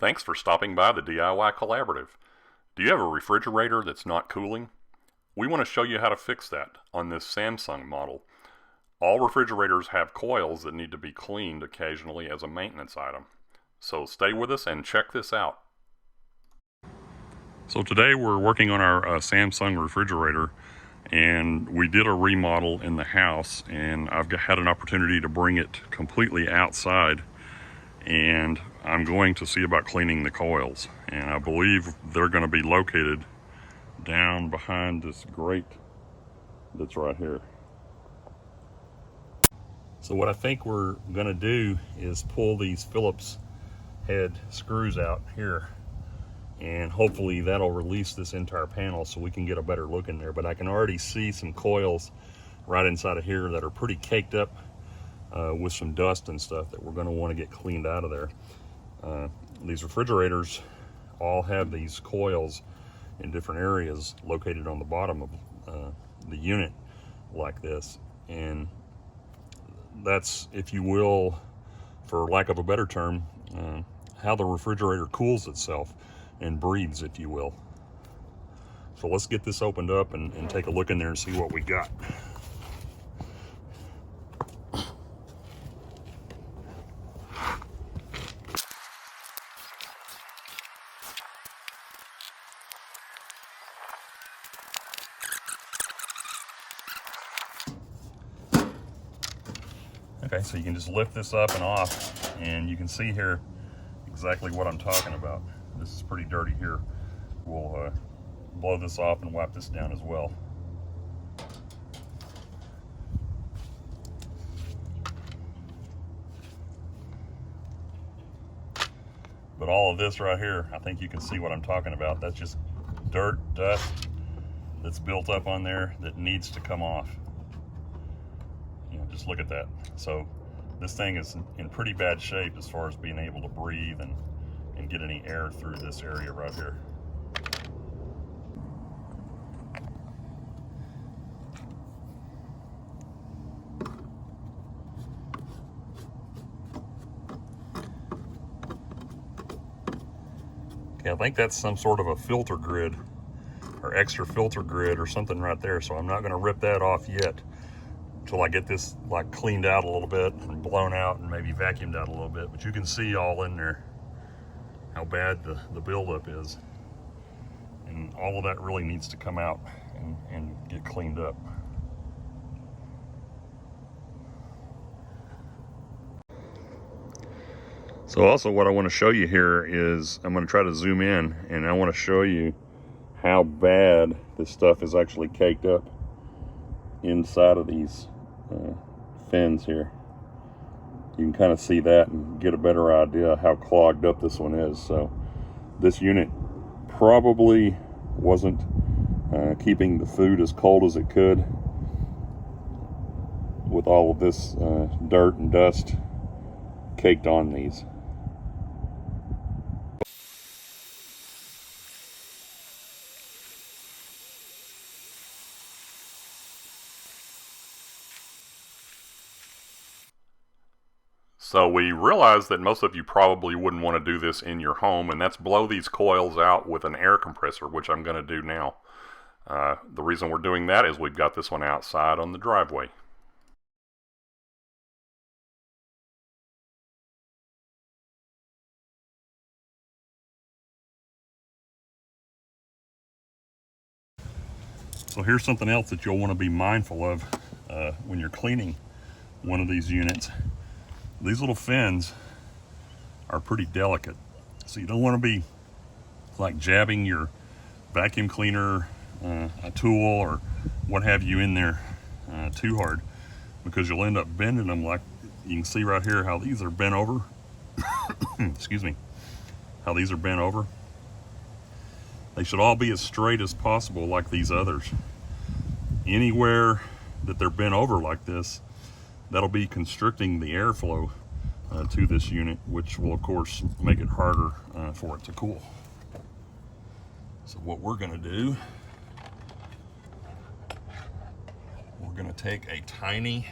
Thanks for stopping by the DIY Collaborative. Do you have a refrigerator that's not cooling? We want to show you how to fix that on this Samsung model. All refrigerators have coils that need to be cleaned occasionally as a maintenance item. So stay with us and check this out. So today we're working on our Samsung refrigerator, and we did a remodel in the house, and I've had an opportunity to bring it completely outside, and I'm going to see about cleaning the coils. And I believe they're going to be located down behind this grate that's right here. So what I think we're going to do is pull these Phillips head screws out here, and hopefully that'll release this entire panel so we can get a better look in there. But I can already see some coils right inside of here that are pretty caked up with some dust and stuff that we're going to want to get cleaned out of there. These refrigerators all have these coils in different areas located on the bottom of the unit like this, and that's, if you will, for lack of a better term, how the refrigerator cools itself and breathes, if you will. So let's get this opened up and take a look in there and see what we got. Okay, so you can just lift this up and off, and you can see here exactly what I'm talking about. This is pretty dirty here. We'll blow this off and wipe this down as well. But all of this right here, I think you can see what I'm talking about. That's just dirt, dust that's built up on there that needs to come off. Just look at that. So this thing is in pretty bad shape as far as being able to breathe and get any air through this area right here. Okay, I think that's some sort of a filter grid or extra filter grid or something right there. So I'm not going to rip that off yet until I get this like cleaned out a little bit and blown out and maybe vacuumed out a little bit. But you can see all in there how bad the buildup is, and all of that really needs to come out and get cleaned up. So also what I want to show you here is, I'm going to try to zoom in, and I want to show you how bad this stuff is actually caked up inside of these fins here. You can kind of see that and get a better idea how clogged up this one is. So this unit probably wasn't keeping the food as cold as it could with all of this dirt and dust caked on these. So we realized that most of you probably wouldn't want to do this in your home, and that's blow these coils out with an air compressor, which I'm going to do now. The reason we're doing that is we've got this one outside on the driveway. So here's something else that you'll want to be mindful of when you're cleaning one of these units. These little fins are pretty delicate, so you don't want to be like jabbing your vacuum cleaner, a tool, or what have you in there too hard, because you'll end up bending them. Like you can see right here how these are bent over. Excuse me, how these are bent over. They should all be as straight as possible like these others. Anywhere that they're bent over like this, that'll be constricting the airflow to this unit, which will of course make it harder for it to cool. So what we're going to do, we're going to take a tiny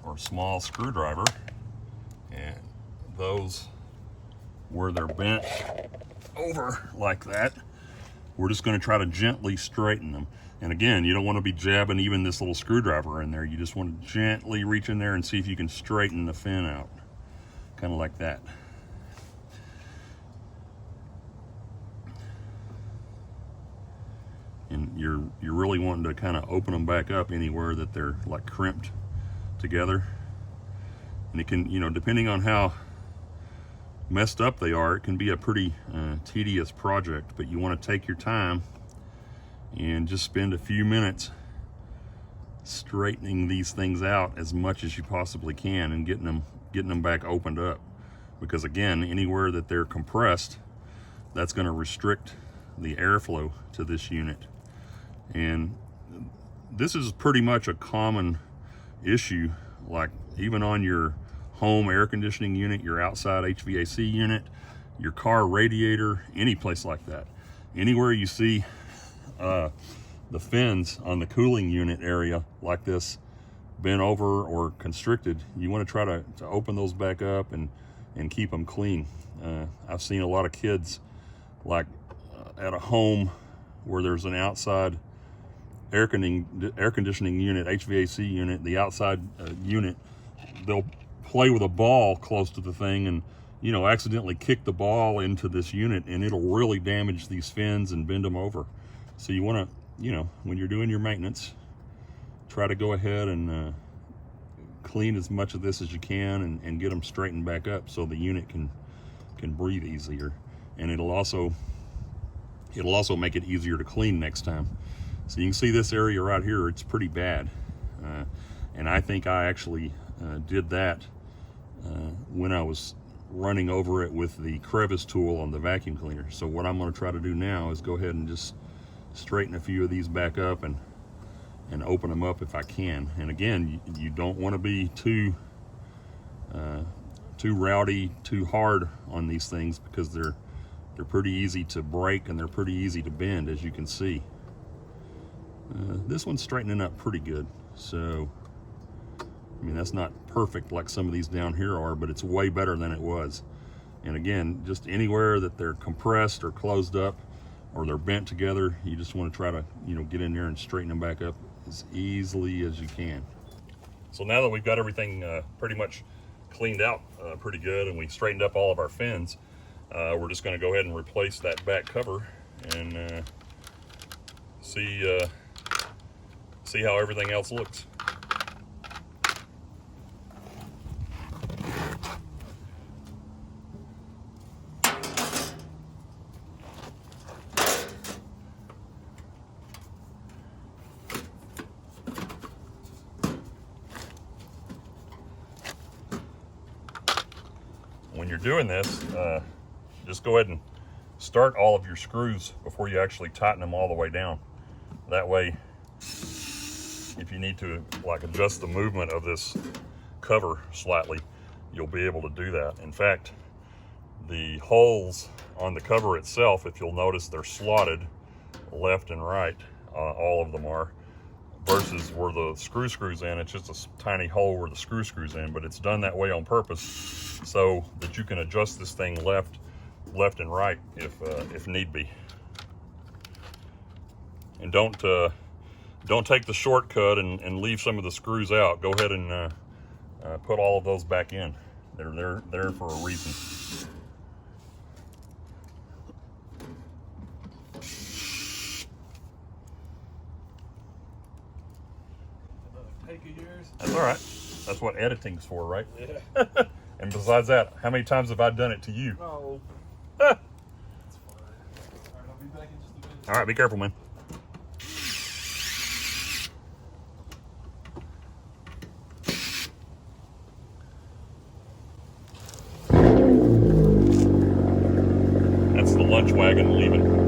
or small screwdriver, and those where they're bent over like that, we're just going to try to gently straighten them. And again, you don't want to be jabbing even this little screwdriver in there. You just want to gently reach in there and see if you can straighten the fin out, kind of like that. And you're really wanting to kind of open them back up anywhere that they're like crimped together. And it can, you know, depending on how messed up they are, it can be a pretty tedious project, but you want to take your time and just spend a few minutes straightening these things out as much as you possibly can and getting them back opened up. Because again, anywhere that they're compressed, that's going to restrict the airflow to this unit. And this is pretty much a common issue, like even on your home air conditioning unit, your outside HVAC unit, your car radiator, any place like that. Anywhere you see the fins on the cooling unit area like this bent over or constricted, you want to try to open those back up and keep them clean. I've seen a lot of kids like at a home where there's an outside air conditioning unit, HVAC unit, the outside unit, they'll play with a ball close to the thing and, you know, accidentally kick the ball into this unit, and it'll really damage these fins and bend them over. So you want to, you know, when you're doing your maintenance, try to go ahead and clean as much of this as you can and get them straightened back up so the unit can breathe easier. And it'll also make it easier to clean next time. So you can see this area right here, it's pretty bad. And I think I actually did that when I was running over it with the crevice tool on the vacuum cleaner. So what I'm going to try to do now is go ahead and just straighten a few of these back up and open them up if I can. And again, you don't want to be too rowdy, too hard on these things, because they're pretty easy to break and they're pretty easy to bend, as you can see. This one's straightening up pretty good. So, I mean, that's not perfect like some of these down here are, but it's way better than it was. And again, just anywhere that they're compressed or closed up or they're bent together, you just want to try to, you know, get in there and straighten them back up as easily as you can. So now that we've got everything pretty much cleaned out pretty good, and we straightened up all of our fins, we're just going to go ahead and replace that back cover and see how everything else looks. When you're doing this, just go ahead and start all of your screws before you actually tighten them all the way down. That way, if you need to like adjust the movement of this cover slightly, you'll be able to do that. In fact, the holes on the cover itself, if you'll notice, they're slotted left and right, all of them are, versus where the screws in, it's just a tiny hole where the screws in, but it's done that way on purpose so that you can adjust this thing left and right if need be. And don't take the shortcut and leave some of the screws out. Go ahead and put all of those back in. They're there for a reason. That's all right. That's what editing's for, right? Yeah. And besides that, how many times have I done it to you? Oh. That's fine. All right, I'll be back in just a minute. All right, be careful, man. That's the lunch wagon leaving.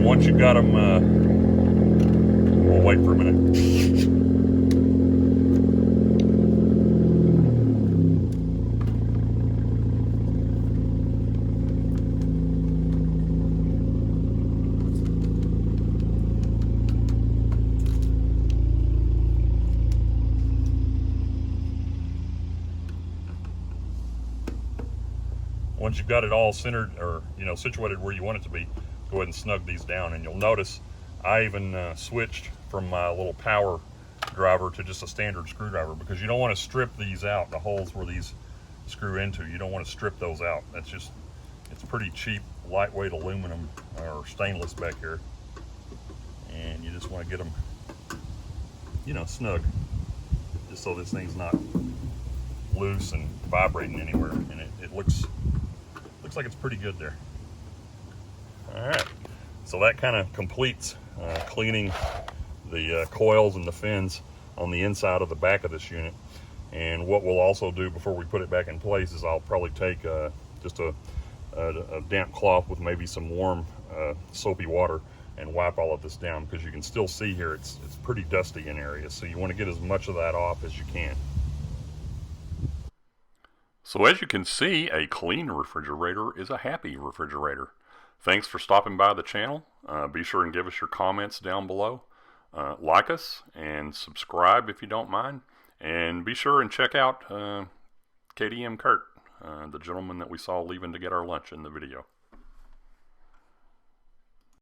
Once you've got them, we'll wait for a minute. once you've got it all centered, or situated where you want it to be, go ahead and snug these down. And you'll notice I even switched from my little power driver to just a standard screwdriver, because you don't want to strip these out, the holes where these screw into. You don't want to strip those out. It's pretty cheap, lightweight aluminum or stainless back here, and you just want to get them snug, just so this thing's not loose and vibrating anywhere. And it looks like it's pretty good there. All right, so that kind of completes cleaning the coils and the fins on the inside of the back of this unit. And what we'll also do before we put it back in place is I'll probably take just a damp cloth with maybe some warm soapy water and wipe all of this down, because you can still see here it's pretty dusty in areas, so you want to get as much of that off as you can. So as you can see, a clean refrigerator is a happy refrigerator. Thanks for stopping by the channel. Be sure and give us your comments down below. Like us and subscribe if you don't mind. And be sure and check out KDM Kurt, the gentleman that we saw leaving to get our lunch in the video.